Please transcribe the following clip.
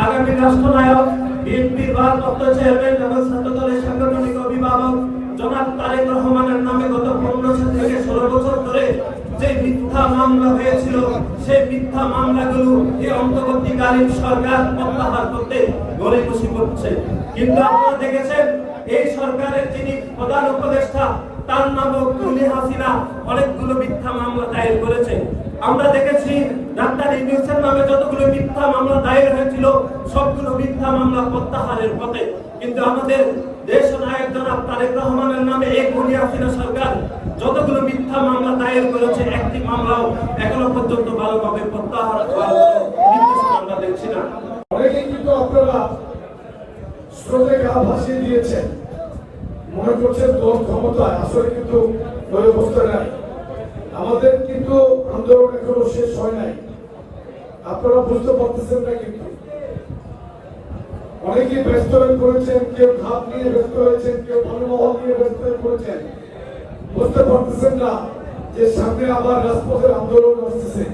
আগামী রাষ্ট্রনায়ক বিএনপির ভারপ্রাপ্ত চেয়ারম্যান এবং ছাত্র দলের সাংগঠনিক অভিভাবক জনাব তারেক রহমানের নামে গত 15 থেকে 16 বছর ধরে যে মিথ্যা মামলা হয়েছিল, সেই মিথ্যা মামলাগুলো এই অন্তর্বর্তীকালীন সরকার প্রত্যাহার করতে ঘরে বসে পড়ছে। কিন্তু আপনারা দেখেছেন এই সরকারের যিনি প্রধান উপদেষ্টা, তার নামও খুনি হাসিনা অনেকগুলো মিথ্যা মামলা দায়ের করেছে। আমরা দেখেছি ডাক্তার ইউনূসের নামে যতগুলো মিথ্যা মামলা দায়ের হয়েছিল সবগুলো মিথ্যা মামলা প্রত্যাহারের পথে। কিন্তু আমাদের দেশ নায়ক জনাব তারেক রহমানের নামে এই খুনি হাসিনা সরকার যতগুলো মিথ্যা মামলা দায়ের করেছে, একটি মামলাও এখনো পর্যন্ত ভালোভাবে প্রত্যাহার নির্দেশনা আমরা দেখছি না। অনেকে কিন্তু আপনারা স্রোতে গা ভাসিয়ে দিয়েছেন, মনে করছেন দল ক্ষমতায়, আসলে কিন্তু ওই অবস্থা নাই। আমাদের কিন্তু আন্দোলন এখনো শেষ হয় নাই, আপনারা বুঝতে পারতেছেন না। কিন্তু অনেকে ব্যস্ত হয়ে পড়েছেন, কেউ ঘাট নিয়ে ব্যস্ত হয়েছেন, কেউ ধর্মমহল নিয়ে ব্যস্ত হয়ে পড়েছেন, বুঝতে পারতেছেন না যে সামনে আবার রাজপথের আন্দোলন আসতেছে।